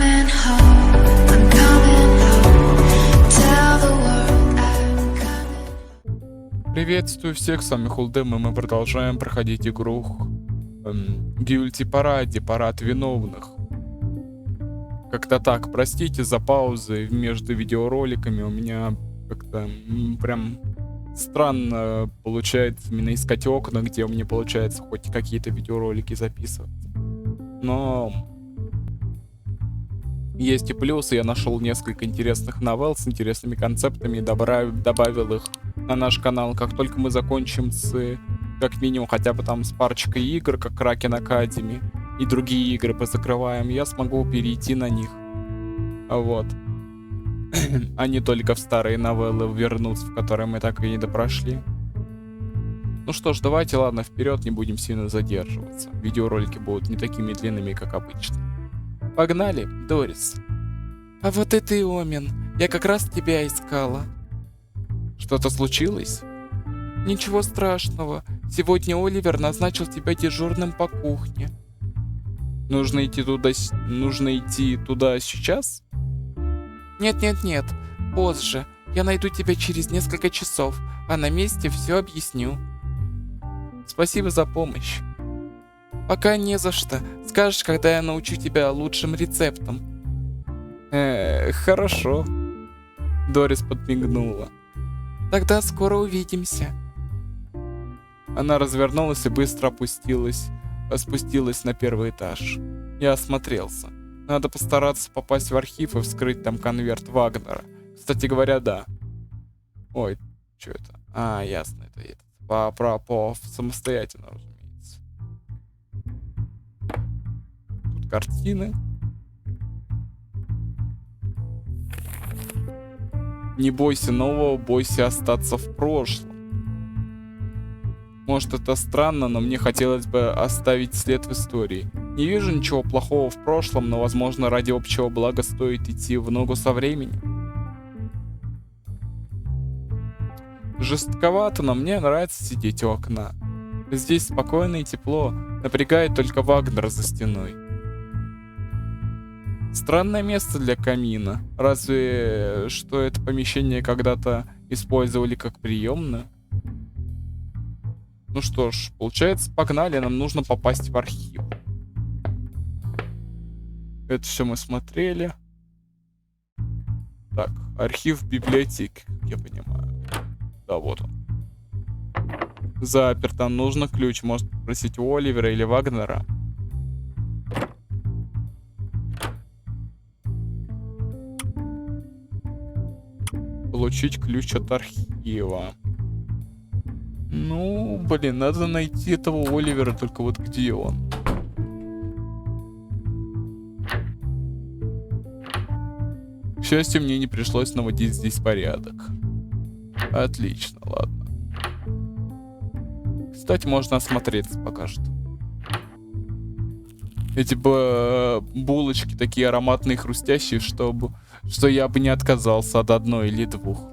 coming home, I'm coming home. Tell the world I'm coming. Приветствую всех, с вами Хулдем, и мы продолжаем проходить игру Guilty Parade, парад виновных. Как-то так, простите за паузы между видеороликами, у меня как-то прям странно получается именно искать окна, где мне получается хоть какие-то видеоролики записывать. Но есть и плюсы, я нашел несколько интересных новелл с интересными концептами и добавил их на наш канал. Как только мы закончим с, как минимум, хотя бы там с парочкой игр, как Kraken Academy и другие игры позакрываем, я смогу перейти на них. Вот. А не только в старые новеллы вернуться, в которые мы так и не допрошли. Ну что ж, давайте, ладно, вперед, не будем сильно задерживаться. Видеоролики будут не такими длинными, как обычно. Погнали, Дорис. А вот и ты, Омен. Я как раз тебя искала. Что-то случилось? Ничего страшного. Сегодня Оливер назначил тебя дежурным по кухне. Нужно идти туда сейчас? Нет, позже. Я найду тебя через несколько часов, а на месте все объясню. Спасибо за помощь. Пока не за что. Скажешь, когда я научу тебя лучшим рецептам. Хорошо. Дорис подмигнула. Тогда скоро увидимся. Она развернулась и быстро спустилась на первый этаж. Я осмотрелся. Надо постараться попасть в архив и вскрыть там конверт Вагнера. Кстати говоря, да. Ой, что это? А, ясно, это этот. По самостоятельно, разумеется. Тут картины. Не бойся нового, бойся остаться в прошлом. Может, это странно, но мне хотелось бы оставить след в истории. Не вижу ничего плохого в прошлом, но, возможно, ради общего блага стоит идти в ногу со временем. Жестковато, но мне нравится сидеть у окна. Здесь спокойно и тепло, напрягает только Вагнер за стеной. Странное место для камина. Разве что это помещение когда-то использовали как приемную? Ну что ж, получается, погнали, нам нужно попасть в архив. Это все мы смотрели. Так, архив библиотеки, как я понимаю. Да, вот он. Заперто, нужно ключ. Может попросить у Оливера или Вагнера. Получить ключ от архива. Ну, блин, надо найти этого Оливера, только вот где он? К счастью, мне не пришлось наводить здесь порядок. Отлично, ладно. Кстати, можно осмотреться пока что. Эти булочки такие ароматные, хрустящие, что я бы не отказался от одной или двух.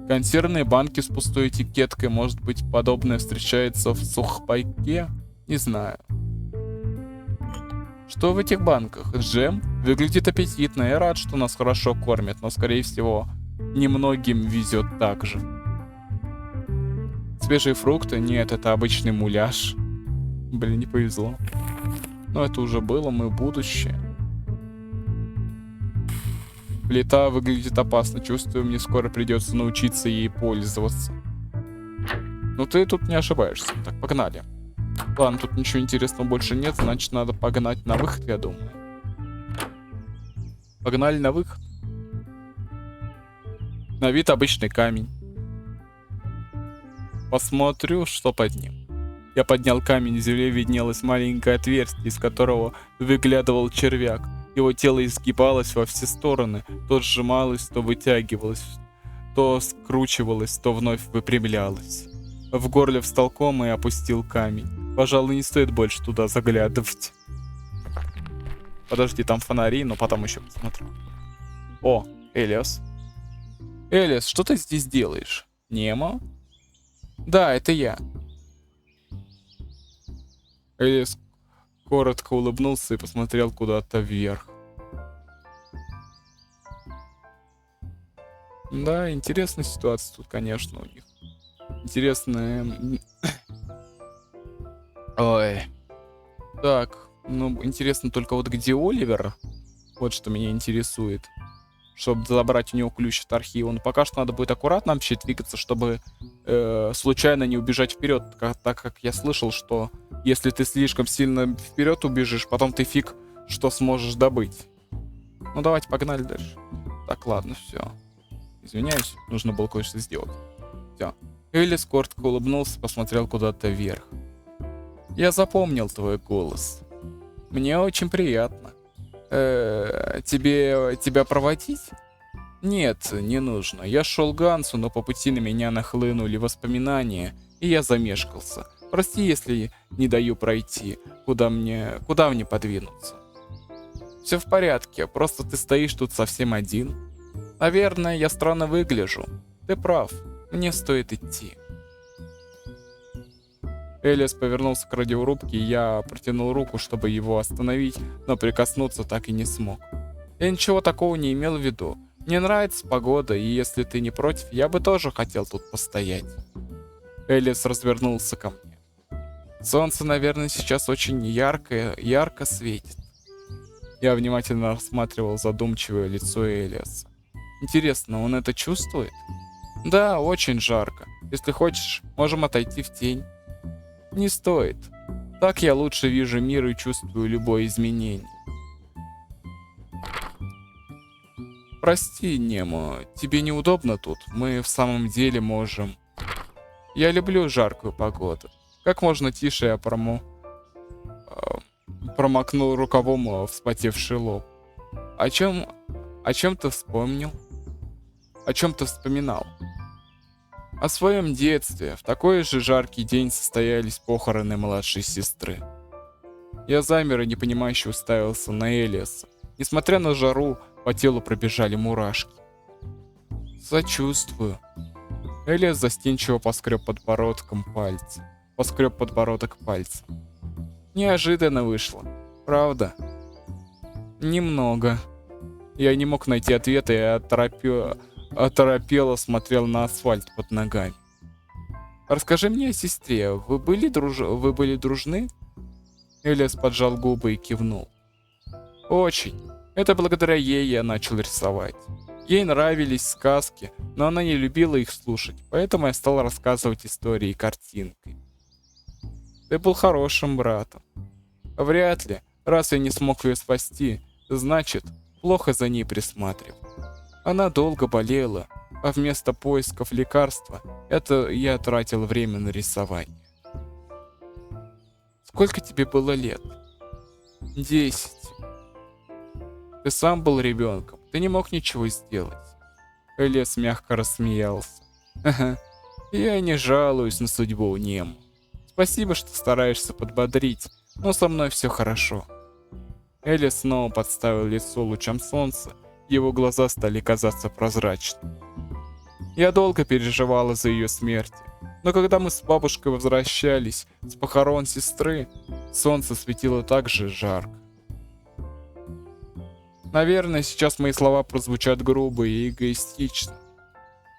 Консервные банки с пустой этикеткой, может быть, подобное встречается в сухпайке? Не знаю. Что в этих банках? Джем? Выглядит аппетитно. Я рад, что нас хорошо кормят, но, скорее всего, немногим везет так же. Свежие фрукты? Нет, это обычный муляж. Блин, не повезло. Но это уже было, мы будущее. Плита выглядит опасно. Чувствую, мне скоро придется научиться ей пользоваться. Ну ты тут не ошибаешься. Так, погнали. Ладно, тут ничего интересного больше нет, значит, надо погнать на выход, я думаю. Погнали на выход. На вид обычный камень. Посмотрю, что под ним. Я поднял камень, в земле виднелось маленькое отверстие, из которого выглядывал червяк. Его тело изгибалось во все стороны, то сжималось, то вытягивалось, то скручивалось, то вновь выпрямлялось. В горле встал ком и опустил камень. Пожалуй, не стоит больше туда заглядывать. Подожди, там фонари, но потом еще посмотрю. О, Элиас. Элиас, что ты здесь делаешь? Немо? Да, это я. Элиас коротко улыбнулся и посмотрел куда-то вверх. Да, интересная ситуация тут, конечно, у них. Интересная... Ой. Так, ну, интересно только вот где Оливер. Вот что меня интересует. Чтобы забрать у него ключ от архива. Но пока что надо будет аккуратно вообще двигаться, чтобы случайно не убежать вперед. Так как я слышал, что если ты слишком сильно вперед убежишь, потом ты фиг что сможешь добыть. Ну давайте погнали дальше. Так, ладно, все. Извиняюсь, нужно было кое-что сделать. Все. Элис коротко улыбнулся, посмотрел куда-то вверх. Я запомнил твой голос. Мне очень приятно. Тебя проводить? Нет, не нужно. Я шел к Гансу, но по пути на меня нахлынули воспоминания, и я замешкался. Прости, если не даю пройти. Куда мне подвинуться? Все в порядке, просто ты стоишь тут совсем один. Наверное, я странно выгляжу. Ты прав, мне стоит идти. Элис повернулся к радиорубке, и я протянул руку, чтобы его остановить, но прикоснуться так и не смог. Я ничего такого не имел в виду. Мне нравится погода, и если ты не против, я бы тоже хотел тут постоять. Элис развернулся ко мне. Солнце, наверное, сейчас очень ярко светит. Я внимательно рассматривал задумчивое лицо Элиаса. Интересно, он это чувствует? Да, очень жарко. Если хочешь, можем отойти в тень. Не стоит. Так я лучше вижу мир и чувствую любое изменение. Прости, Немо, тебе неудобно тут? Мы в самом деле можем... Я люблю жаркую погоду. Как можно тише я промокнул рукавом вспотевший лоб. О чем ты вспомнил? О чем ты вспоминал? О своем детстве. В такой же жаркий день состоялись похороны младшей сестры. Я замер и непонимающе уставился на Элиаса. Несмотря на жару, по телу пробежали мурашки. Сочувствую. Элиас застенчиво поскреб подбородок пальцем. Неожиданно вышло. Правда? Немного. Я не мог найти ответа и оторопело смотрел на асфальт под ногами. Расскажи мне о сестре. Вы были дружны? Элиас поджал губы и кивнул. Очень. Это благодаря ей я начал рисовать. Ей нравились сказки, но она не любила их слушать, поэтому я стал рассказывать истории картинкой. Ты был хорошим братом. Вряд ли. Раз я не смог ее спасти, значит, плохо за ней присматривал. Она долго болела, а вместо поисков лекарства я тратил время на рисование. Сколько тебе было лет? 10. Ты сам был ребенком, ты не мог ничего сделать. Элиас мягко рассмеялся. Ага, я не жалуюсь на судьбу Нему. Спасибо, что стараешься подбодрить, но со мной все хорошо. Элиас снова подставил лицо лучам солнца, его глаза стали казаться прозрачными. Я долго переживала за ее смерть, но когда мы с бабушкой возвращались с похорон сестры, солнце светило так же жарко. Наверное, сейчас мои слова прозвучат грубо и эгоистично.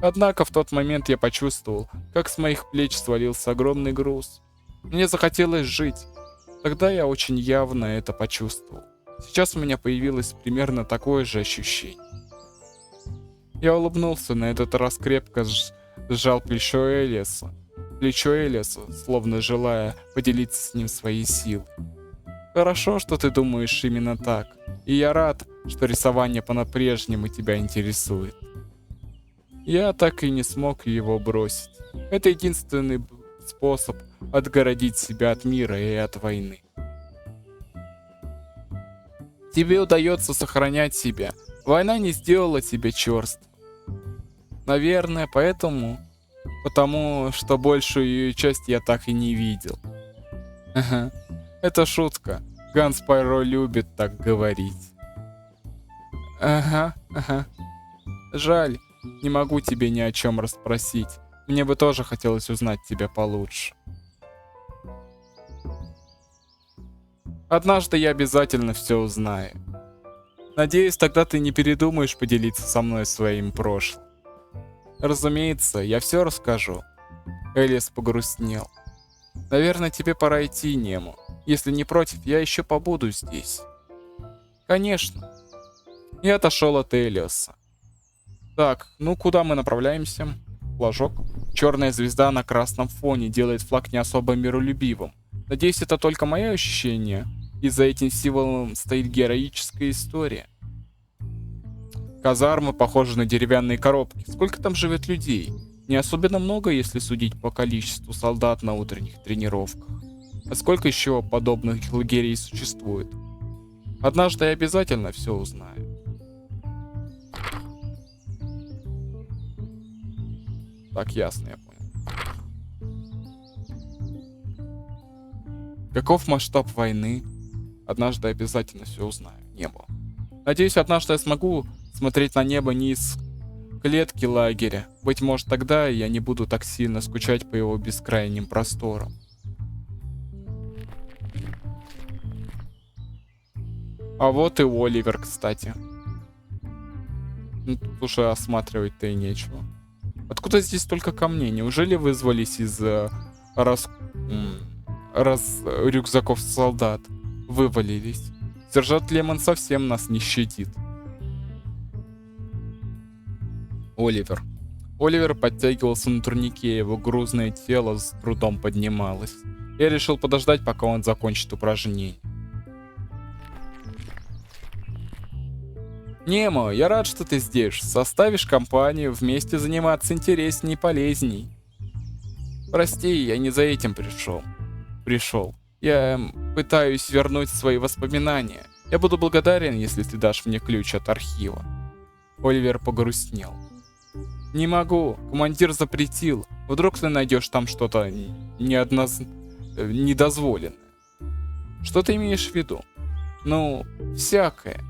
Однако в тот момент я почувствовал, как с моих плеч свалился огромный груз. Мне захотелось жить. Тогда я очень явно это почувствовал. Сейчас у меня появилось примерно такое же ощущение. Я улыбнулся, на этот раз крепко сжал плечо Элиаса, словно желая поделиться с ним своей силой. Хорошо, что ты думаешь именно так, и я рад, что рисование по-прежнему тебя интересует. Я так и не смог его бросить. Это единственный способ отгородить себя от мира и от войны. Тебе удается сохранять себя. Война не сделала тебя черствым. Наверное, потому что большую ее часть я так и не видел. Ага, это шутка. Ганс Пайро любит так говорить. Ага. Жаль, не могу тебе ни о чем расспросить. Мне бы тоже хотелось узнать тебя получше. Однажды я обязательно все узнаю. Надеюсь, тогда ты не передумаешь поделиться со мной своим прошлым. Разумеется, я все расскажу. Элиас погрустнел. Наверное, тебе пора идти, Нему. Если не против, я еще побуду здесь. Конечно. И отошел от Элиаса. Так, ну куда мы направляемся? Флажок. Черная звезда на красном фоне делает флаг не особо миролюбивым. Надеюсь, это только мое ощущение, и за этим символом стоит героическая история. Казармы похожи на деревянные коробки. Сколько там живет людей? Не особенно много, если судить по количеству солдат на утренних тренировках. А сколько еще подобных лагерей существует? Однажды я обязательно все узнаю. Так, ясно, я понял. Каков масштаб войны? Однажды я обязательно все узнаю. Небо. Надеюсь, однажды я смогу смотреть на небо не из клетки лагеря. Быть может, тогда я не буду так сильно скучать по его бескрайним просторам. А вот и Оливер, кстати. Ну, тут уже осматривать-то и нечего. Откуда здесь столько камней? Неужели вызвались из рюкзаков солдат? Вывалились. Сержант Лемон совсем нас не щадит. Оливер. Оливер подтягивался на турнике, его грузное тело с трудом поднималось. Я решил подождать, пока он закончит упражнение. Немо, я рад, что ты здесь. Составишь компанию, вместе заниматься интересней и полезней. Прости, я не за этим пришел. Я пытаюсь вернуть свои воспоминания. Я буду благодарен, если ты дашь мне ключ от архива. Оливер погрустнел. Не могу, командир запретил. Вдруг ты найдешь там что-то недозволенное. Что ты имеешь в виду? Ну, всякое.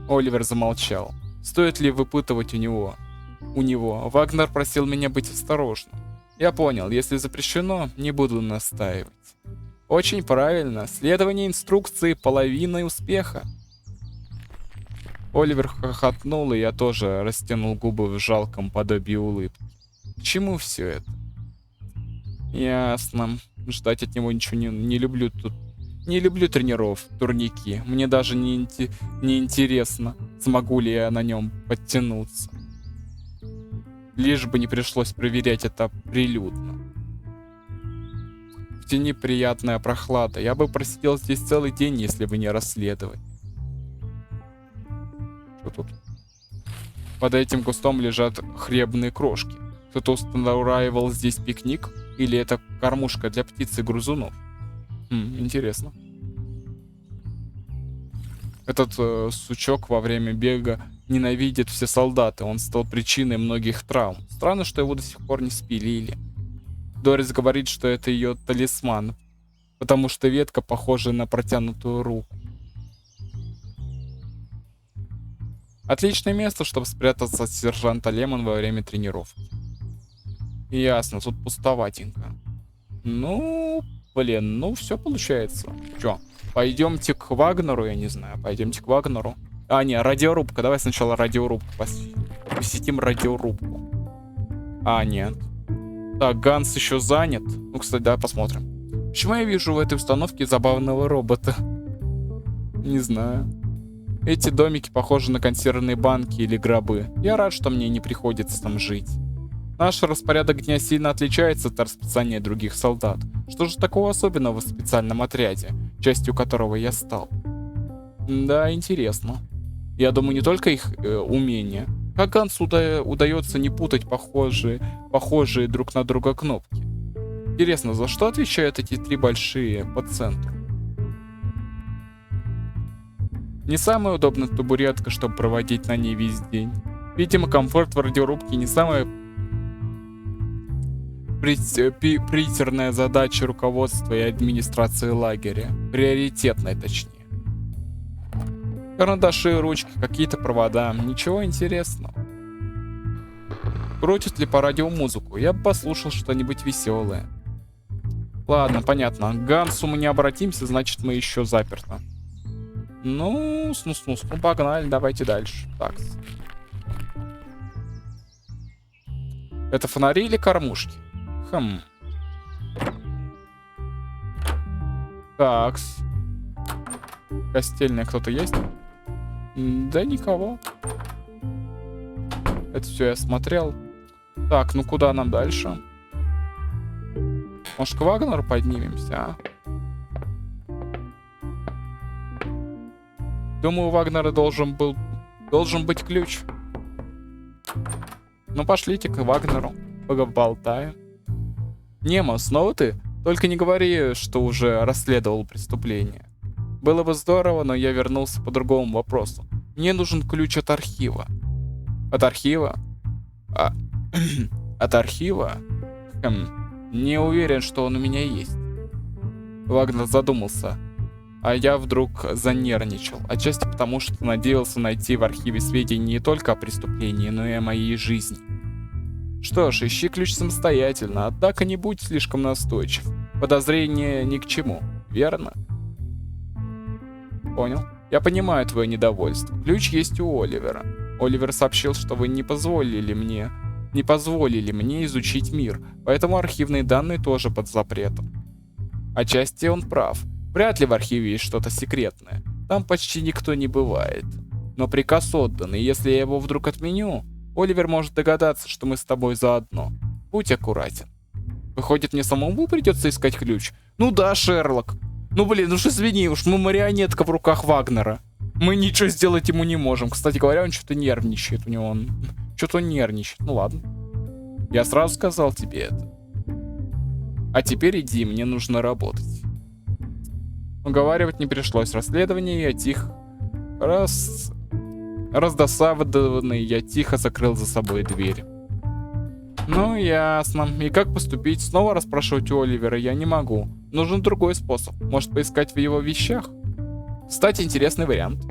Оливер замолчал. Стоит ли выпытывать у него? Вагнер просил меня быть осторожным. Я понял, если запрещено, не буду настаивать. Очень правильно. Следование инструкции — половина успеха. Оливер хохотнул, и я тоже растянул губы в жалком подобии улыбки. К чему все это? Ясно. Ждать от него ничего не люблю тут. Не люблю турники. Мне даже не интересно, смогу ли я на нем подтянуться. Лишь бы не пришлось проверять это прилюдно. В тени приятная прохлада. Я бы просидел здесь целый день, если бы не расследовать. Что тут? Под этим кустом лежат хлебные крошки. Кто-то устраивал здесь пикник? Или это кормушка для птиц и грызунов? Интересно. Этот сучок во время бега ненавидит все солдаты. Он стал причиной многих травм. Странно, что его до сих пор не спилили. Дорис говорит, что это ее талисман, потому что ветка похожа на протянутую руку. Отличное место, чтобы спрятаться от сержанта Лемон во время тренировки. Ясно, тут пустоватенько. Ну, блин, ну все получается. Чё, пойдемте к Вагнеру, я не знаю, пойдемте к Вагнеру. А, не, радиорубка, давай сначала радиорубку посетим радиорубку. А, нет. Так, Ганс еще занят. Ну, кстати, давай посмотрим. Почему я вижу в этой установке забавного робота? Не знаю. Эти домики похожи на консервные банки или гробы. Я рад, что мне не приходится там жить. Наш распорядок дня сильно отличается от расписания других солдат. Что же такого особенного в специальном отряде, частью которого я стал? Да, интересно. Я думаю, не только их умения. Как Гансу удается не путать похожие друг на друга кнопки? Интересно, за что отвечают эти три большие по центру? Не самая удобная табуретка, чтобы проводить на ней весь день. Видимо, комфорт в радиорубке не самая притерная задача руководства и администрации лагеря. Приоритетная, точнее. Карандаши, ручки, какие-то провода. Ничего интересного. Крутят ли по радио музыку? Я бы послушал что-нибудь веселое. Ладно, понятно. К Гансу мы не обратимся, значит, мы еще заперты. Ну, ну, погнали, давайте дальше. Так. Это фонари или кормушки? Хм. Такс. Костельная кто-то есть? Да никого. Это все я смотрел. Так, ну куда нам дальше? Может, к Вагнеру поднимемся, а? Думаю, у Вагнера должен быть ключ. Ну, пошлите к Вагнеру. Поболтаем. Немо, снова ты? Только не говори, что уже расследовал преступление. Было бы здорово, но я вернулся по другому вопросу. Мне нужен ключ от архива. От архива? От архива? Не уверен, что он у меня есть. Вагнер задумался. А я вдруг занервничал. Отчасти потому, что надеялся найти в архиве сведения не только о преступлении, но и о моей жизни. Что ж, ищи ключ самостоятельно, однако не будь слишком настойчив. Подозрение ни к чему, верно? Понял. Я понимаю твое недовольство. Ключ есть у Оливера. Оливер сообщил, что вы не позволили мне изучить мир, поэтому архивные данные тоже под запретом. Отчасти он прав. Вряд ли в архиве есть что-то секретное. Там почти никто не бывает. Но приказ отдан, и если я его вдруг отменю, Оливер может догадаться, что мы с тобой заодно. Будь аккуратен. Выходит, мне самому придется искать ключ? Ну да, Шерлок. Ну блин, уж извини, уж мы марионетка в руках Вагнера. Мы ничего сделать ему не можем. Кстати говоря, он что-то нервничает. У него он... Что-то он нервничает. Ну ладно. Я сразу сказал тебе это. А теперь иди, мне нужно работать. Уговаривать не пришлось. Расследование я тихо... Раздосадованный, я тихо закрыл за собой дверь. Ну, ясно. И как поступить? Снова расспрашивать у Оливера я не могу. Нужен другой способ. Может, поискать в его вещах? Кстати, интересный вариант.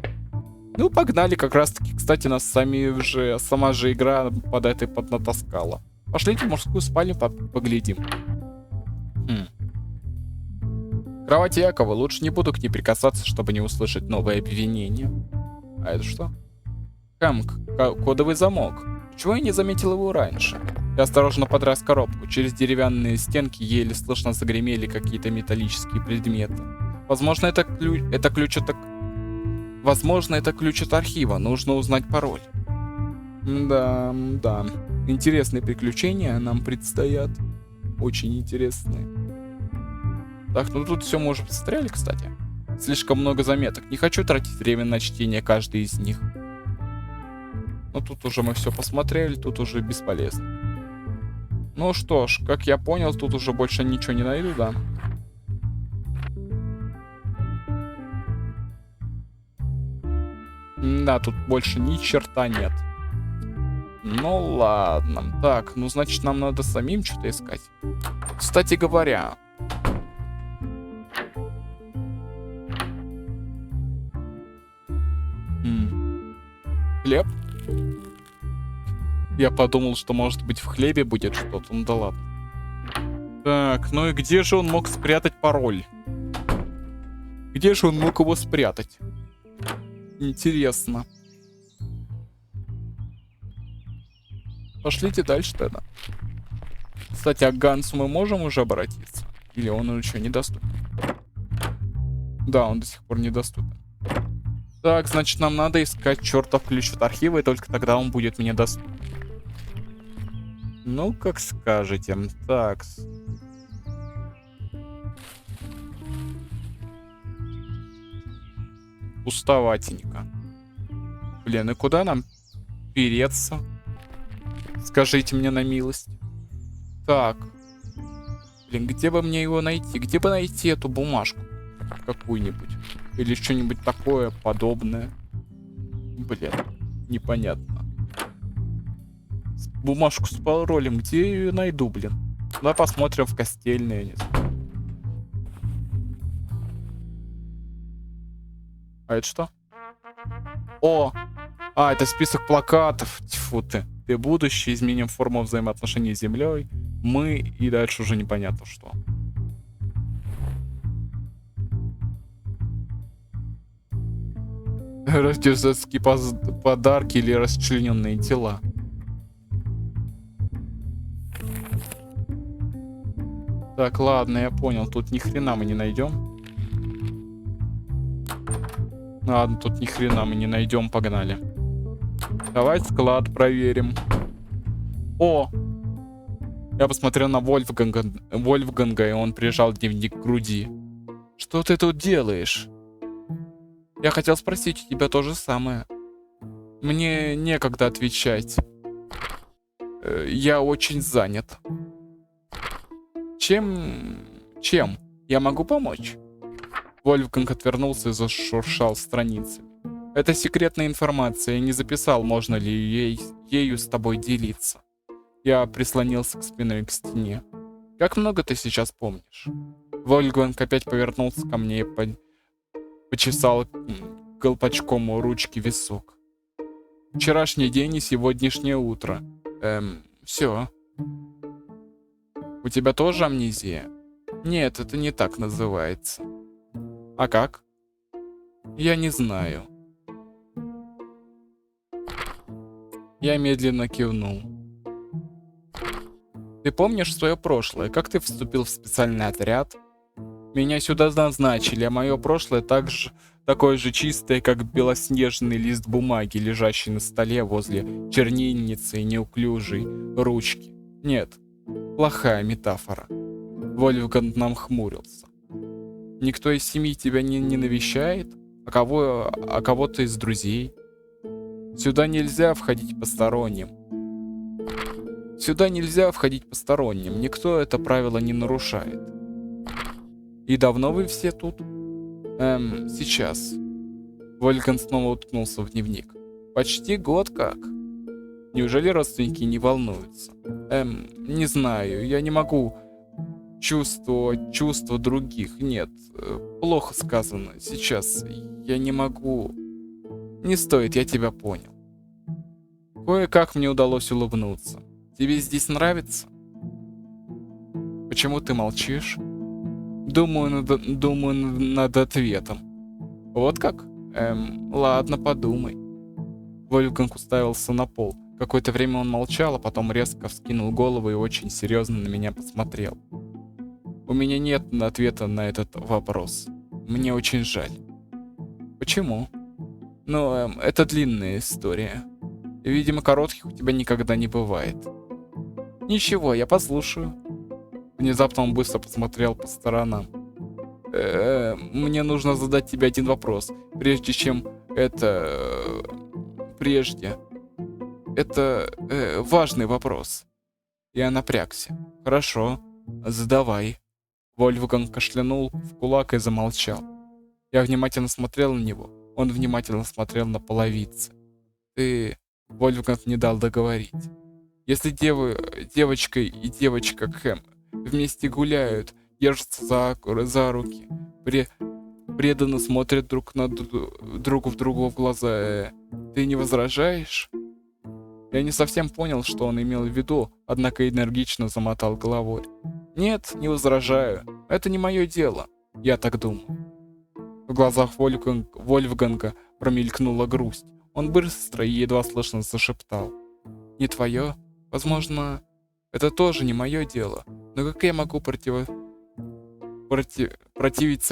Ну, погнали, как раз таки. Кстати, нас сама же игра под этой поднатаскала. Пошлите в мужскую спальню, поглядим. Кровать Якова. Лучше не буду к ней прикасаться, чтобы не услышать новые обвинения. А это что? Кодовый замок. Чего я не заметил его раньше? Я осторожно подрас коробку. Через деревянные стенки еле слышно загремели какие-то металлические предметы. Возможно, это ключ от архива. Нужно узнать пароль. Да. Интересные приключения нам предстоят. Очень интересные. Так, ну тут все мы уже посмотрели, кстати. Слишком много заметок. Не хочу тратить время на чтение каждой из них. Ну тут уже мы все посмотрели, тут уже бесполезно. Ну что ж, как я понял, тут уже больше ничего не найду, да? Да, тут больше ни черта нет. Ну ладно. Так, ну значит нам надо самим что-то искать. Кстати говоря... Хлеб? Я подумал, что может быть в хлебе будет что-то. Ну да ладно. Так, ну и где же он мог спрятать пароль? Где же он мог его спрятать? Интересно. Пошлите дальше тогда. Кстати, а к Гансу мы можем уже обратиться? Или он еще недоступен? Да, он до сих пор недоступен. Так, значит, нам надо искать чертов ключ от архива, и только тогда он будет мне доступен. Ну, как скажете. Так. Пустоватенько. Блин, и куда нам переться? Скажите мне на милость. Так. Блин, где бы мне его найти? Где бы найти эту бумажку? Какую-нибудь. Или что-нибудь такое подобное. Блин, непонятно. Бумажку с паролем, где я ее найду, блин? Давай посмотрим в костельной, не знаю. А это что? О! А, это список плакатов. Тьфу ты. Ты будущее, изменим форму взаимоотношений с Землей. Мы и дальше уже непонятно что. Рождественские подарки или расчлененные тела. Так, ладно, я понял. Тут ни хрена мы не найдем. Ладно, тут ни хрена мы не найдем. Погнали. Давай склад проверим. О! Я посмотрел на Вольфганга, и он прижал дневник к груди. Что ты тут делаешь? Я хотел спросить у тебя то же самое. Мне некогда отвечать. Я очень занят. Чем я могу помочь? Вольфганг отвернулся и зашуршал страницами. Это секретная информация, я не записал, можно ли ею с тобой делиться. Я прислонился к спиной к стене. Как много ты сейчас помнишь? Вольфганг опять повернулся ко мне и почесал колпачком у ручки висок. Вчерашний день и сегодняшнее утро. Все. У тебя тоже амнезия? Нет, это не так называется. А как? Я не знаю. Я медленно кивнул. Ты помнишь свое прошлое? Как ты вступил в специальный отряд? Меня сюда назначили, а мое прошлое такое же чистое, как белоснежный лист бумаги, лежащий на столе возле чернильницы и неуклюжей ручки. Нет, плохая метафора. Вольфганг нахмурился. Никто из семьи тебя не навещает? А кого-то из друзей? Сюда нельзя входить посторонним. Сюда нельзя входить посторонним. Никто это правило не нарушает. И давно вы все тут? Сейчас. Вольфганг снова уткнулся в дневник. Почти год как. Неужели родственники не волнуются? Не знаю, я не могу чувствовать чувства других. Нет, плохо сказано. Сейчас я не могу... Не стоит, я тебя понял. Кое-как мне удалось улыбнуться. Тебе здесь нравится? Почему ты молчишь? Думаю над ответом. Вот как? Ладно, подумай. Вольфганг уставился на пол. Какое-то время он молчал, а потом резко вскинул голову и очень серьезно на меня посмотрел. У меня нет ответа на этот вопрос. Мне очень жаль. Почему? Ну, это длинная история. Видимо, коротких у тебя никогда не бывает. Ничего, я послушаю. Внезапно он быстро посмотрел по сторонам. Мне нужно задать тебе один вопрос, прежде чем это... Это важный вопрос. Я напрягся. Хорошо, задавай. Вольфганг кашлянул в кулак и замолчал. Я внимательно смотрел на него. Он внимательно смотрел на половицы. Вольфганг не дал договорить. Если девочка и девочка Кэм вместе гуляют, держатся за руки, преданно смотрят друг в другу в глаза, ты не возражаешь? Я не совсем понял, что он имел в виду, однако энергично замотал головой. Нет, не возражаю. Это не мое дело. Я так думаю. В глазах Вольфганга промелькнула грусть. Он быстро и едва слышно зашептал. Не твое? Возможно, это тоже не мое дело. Но как я могу противиться,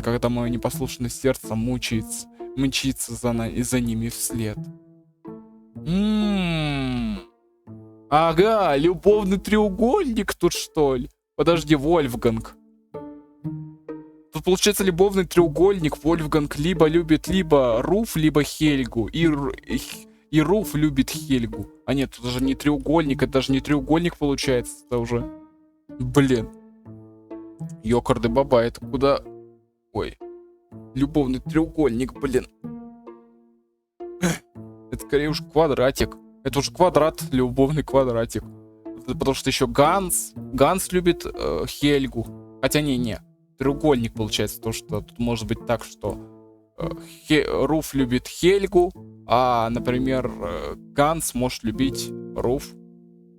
когда мое непослушное сердце мчится за ними вслед? Ага, любовный треугольник тут, что ли? Подожди, Вольфганг. Тут получается любовный треугольник. Вольфганг либо любит Руф, либо Хельгу. И Руф любит Хельгу. А нет, тут даже не треугольник. Это даже не треугольник получается. Это уже... Блин. Ёкарды баба, это куда... Ой. Любовный треугольник, блин. Это скорее уж квадратик. Это уже квадрат, любовный квадратик. Потому что еще Ганс любит Хельгу. Хотя не. Треугольник получается, потому что тут может быть так, что Руф любит Хельгу, а, например, Ганс может любить Руф.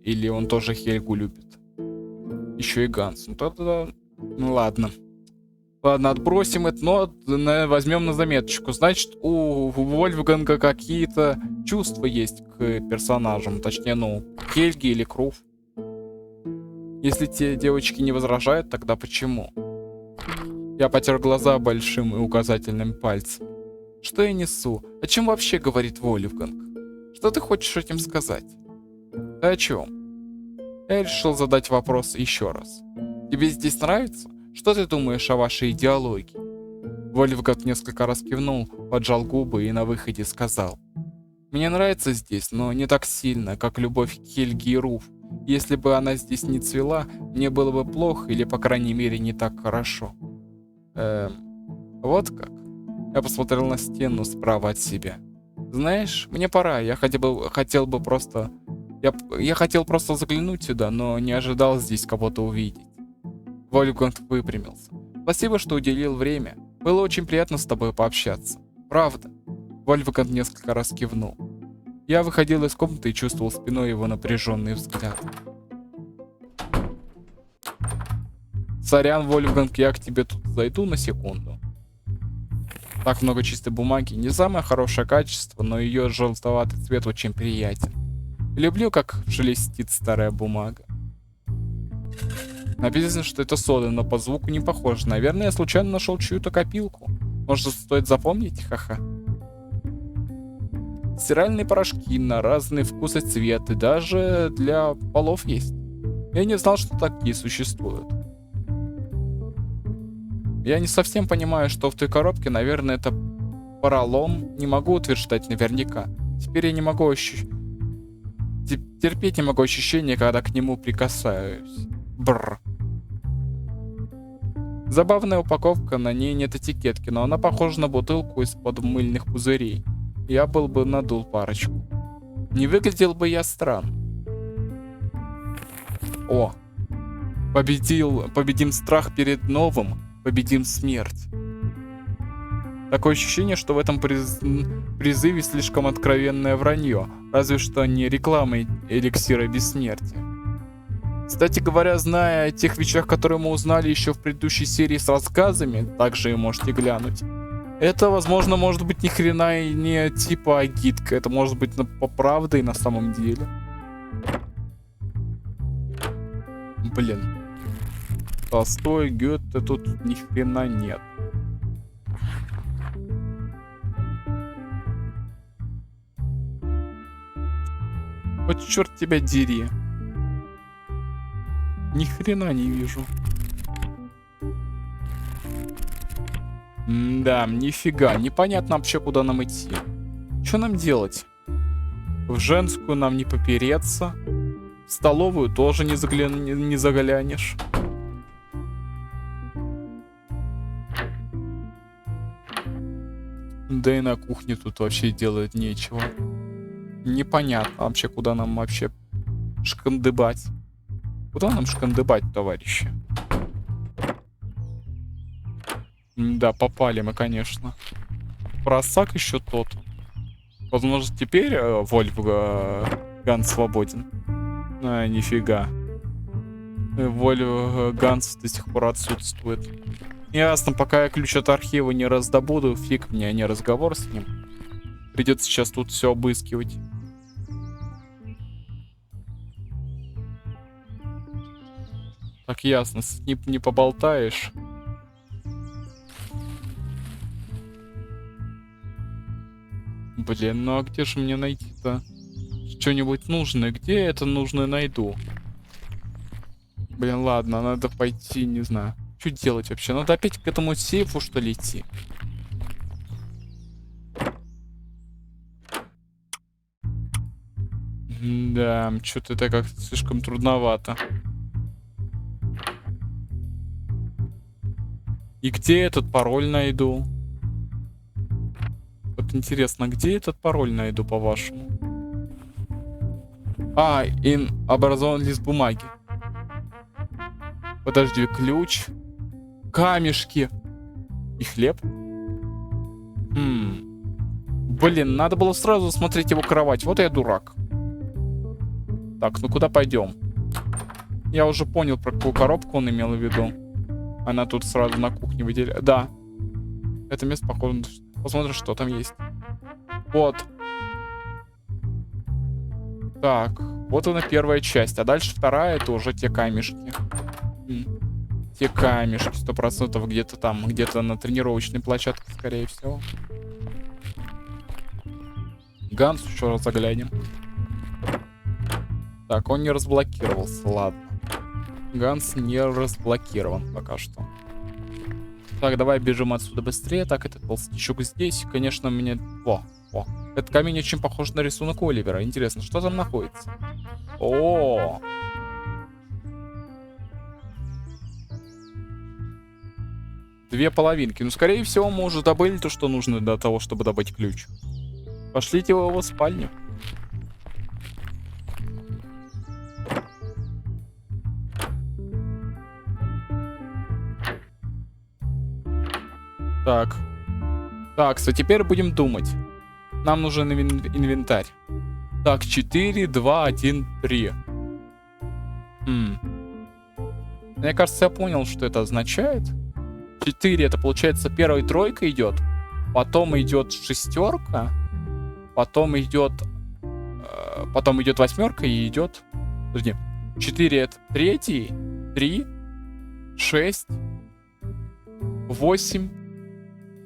Или он тоже Хельгу любит. Еще и Ганс. Ну тогда... Ну ладно. Ладно, отбросим это, но возьмем на заметочку. Значит, у Вольфганга какие-то чувства есть к персонажам. Точнее, ну, к Хельге или к Руф. Если те девочки не возражают, тогда почему? Я потер глаза большим и указательным пальцем. Что я несу? О чем вообще говорит Вольфганг? Что ты хочешь этим сказать? Ты о чем? Я решил задать вопрос еще раз. Тебе здесь нравится? Что ты думаешь о вашей идеологии? Вольфганг несколько раз кивнул, поджал губы и на выходе сказал. Мне нравится здесь, но не так сильно, как любовь к Хельге и Руф. Если бы она здесь не цвела, мне было бы плохо или, по крайней мере, не так хорошо. Вот как? Я посмотрел на стену справа от себя. Знаешь, мне пора, я хотел просто заглянуть сюда, но не ожидал здесь кого-то увидеть. Вольфганг выпрямился. Спасибо, что уделил время. Было очень приятно с тобой пообщаться. Правда. Вольфганг несколько раз кивнул. Я выходил из комнаты и чувствовал спиной его напряженный взгляд. Сорян, Вольфганг, я к тебе тут зайду на секунду. Так много чистой бумаги. Не самое хорошее качество, но ее желтоватый цвет очень приятен. Люблю, как шелестит старая бумага. Написано, что это сода, но по звуку не похоже. Наверное, я случайно нашел чью-то копилку. Может, стоит запомнить? Ха-ха. Стиральные порошки на разные вкусы, цветы, даже для полов есть. Я не знал, что такие существуют. Я не совсем понимаю, что в той коробке, наверное, это поролон. Не могу утверждать наверняка. Теперь я не могу терпеть не могу ощущения, когда к нему прикасаюсь. Бррр. Забавная упаковка, на ней нет этикетки, но она похожа на бутылку из-под мыльных пузырей. Я был бы надул парочку. Не выглядел бы я странно. О! Победим страх перед новым, победим смерть. Такое ощущение, что в этом призыве слишком откровенное вранье, разве что не реклама эликсира бессмертия. Кстати говоря, зная о тех вещах, которые мы узнали еще в предыдущей серии с рассказами, также и можете глянуть. Это, возможно, может быть ни хрена и не типа агитка, это может быть по правде и на самом деле. Блин. Толстой, Гёте, тут ни хрена нет. Вот черт тебя дери. Ни хрена не вижу. Да, нифига. Непонятно вообще, куда нам идти. Что нам делать? В женскую нам не попереться. В столовую тоже не заглянешь. Да и на кухне тут вообще делать нечего. Непонятно вообще, куда нам вообще шкандыбать. Куда нам шкандыбать, товарищи? Да, попали мы, конечно. Просак еще тот. Возможно, теперь Вольфган свободен. А, нифига. Вольфганс до сих пор отсутствует. Ясно, пока я ключ от архива не раздобуду, фиг мне, а не разговор с ним. Придется сейчас тут все обыскивать. Так ясно, с ним не поболтаешь. Блин, ну а где же мне найти-то что-нибудь нужное? Где я это нужное найду? Блин, ладно, надо пойти, не знаю. Что делать вообще? Надо опять к этому сейфу, что ли, идти? Да, что-то это как-то слишком трудновато. И где этот пароль найду? Вот интересно, где этот пароль найду, по-вашему? А, образован лист бумаги. Подожди, ключ. Камешки. И хлеб. Блин, надо было сразу смотреть его кровать. Вот я дурак. Так, ну куда пойдем? Я уже понял, про какую коробку он имел в виду. Она тут сразу на кухне выделяет. Да. Это место похоже. Посмотрим, что там есть. Вот. Так. Вот она первая часть. А дальше вторая — это уже те камешки. Те камешки. 100% где-то там. Где-то на тренировочной площадке, скорее всего. Ганс еще раз заглянем. Так, он не разблокировался. Ладно. Ганс не разблокирован пока что. Так, давай бежим отсюда быстрее. Так, этот толстячок здесь. Конечно, мне... Во. Этот камень очень похож на рисунок Оливера. Интересно, что там находится? О! Две половинки. Ну, скорее всего, мы уже добыли то, что нужно для того, чтобы добыть ключ. Пошлите его в спальню. Так. Так, теперь будем думать. Нам нужен инвентарь. Так, 4, 2, 1, 3. Мне кажется, я понял, что это означает. 4 это получается первая тройка идет. Потом идет шестерка. Потом идет восьмерка и идет... Подожди. 4 это третий. 3, 6, 8,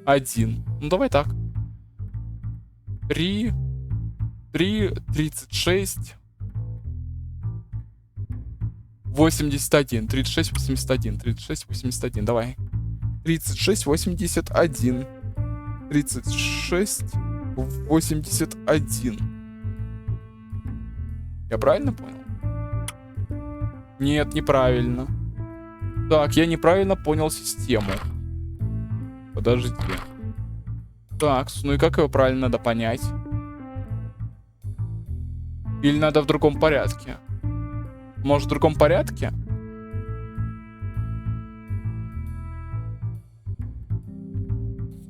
1. Ну давай так. 3, 36, 81. 36, 81. 36, 81. Давай. 36, 81. 36, 81. Я правильно понял? Нет, неправильно. Так, я неправильно понял систему. Подожди. Так, ну и как его правильно надо понять? Или надо в другом порядке? Может, в другом порядке?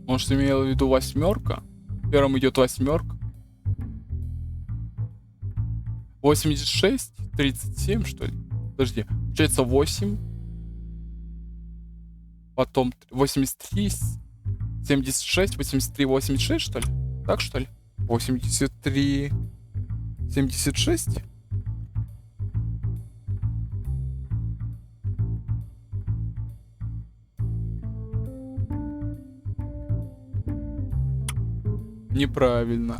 Может, имела в виду восьмерка? Первым идет восьмерка. 86, 37, что ли? Подожди, получается 8. Потом 83, 76, 83, 86, что ли? Так, что ли? 83, 76? Неправильно.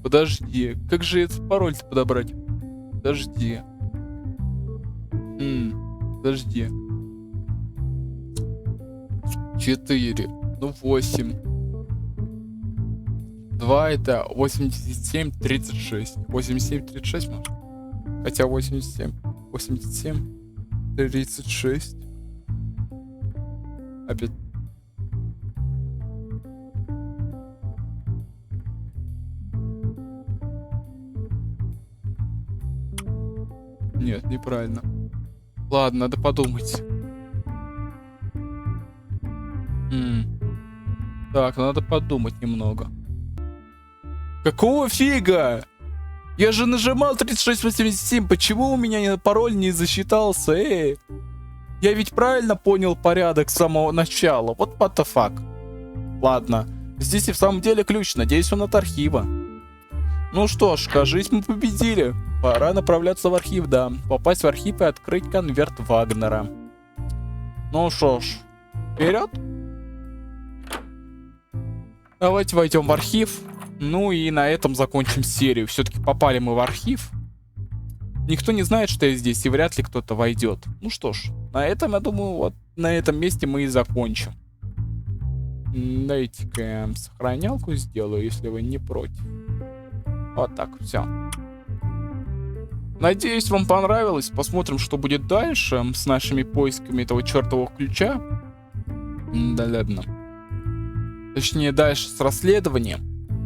Подожди, как же этот пароль-то подобрать? Подожди. Подожди. 4. Ну, 8. 2 это 87, 36. 87, 36, может? Хотя 87, 36. Опять. Нет, неправильно. Ладно, надо подумать. Так, надо подумать немного. Какого фига? Я же нажимал 3687. Почему у меня пароль не засчитался? Я ведь правильно понял порядок с самого начала. Вот what the fuck. Ладно. Здесь и в самом деле ключ. Надеюсь, он от архива. Ну что ж, кажись, мы победили. Пора направляться в архив, да. Попасть в архив и открыть конверт Вагнера. Ну что ж, вперед. Давайте войдем в архив. Ну и на этом закончим серию. Все-таки попали мы в архив. Никто не знает, что я здесь, и вряд ли кто-то войдет. Ну что ж, на этом, я думаю, вот на этом месте мы и закончим. Дайте-ка я сохранялку сделаю, если вы не против. Вот так, все. Надеюсь, вам понравилось. Посмотрим, что будет дальше с нашими поисками этого чертового ключа. Да ладно. Точнее, дальше с расследованием.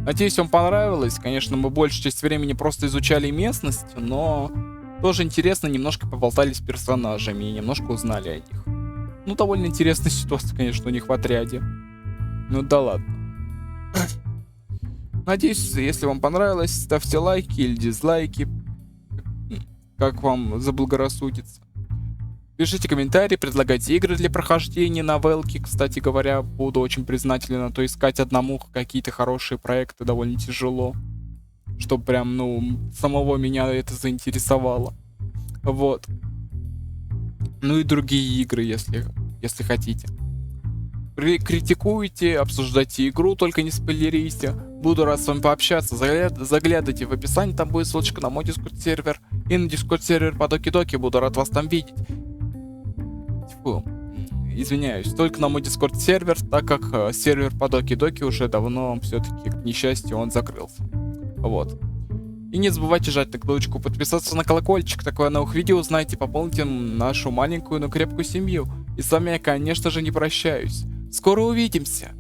Надеюсь, вам понравилось. Конечно, мы большую часть времени просто изучали местность, но тоже интересно, немножко поболтали с персонажами и немножко узнали о них. Ну, довольно интересная ситуация, конечно, у них в отряде. Ну да ладно. Надеюсь, если вам понравилось, ставьте лайки или дизлайки, как вам заблагорассудится. Пишите комментарии, предлагайте игры для прохождения новелки. Кстати говоря, буду очень признателен, а то искать одному какие-то хорошие проекты довольно тяжело. Чтобы прям, ну, самого меня это заинтересовало. Вот. Ну и другие игры, если хотите. Критикуйте, обсуждайте игру, только не спойлерите. Буду рад с вами пообщаться. Заглядывайте в описании, там будет ссылочка на мой Discord сервер и на Discord сервер по Доки-Доки. Буду рад вас там видеть. Фу. Извиняюсь, только на мой Discord сервер, так как сервер по Доки-Доки уже давно, все-таки, к несчастью, он закрылся. Вот. И не забывайте жать на кнопочку подписаться на колокольчик, такое новых видео узнаете, пополните нашу маленькую, но крепкую семью. И с вами я, конечно же, не прощаюсь. Скоро увидимся!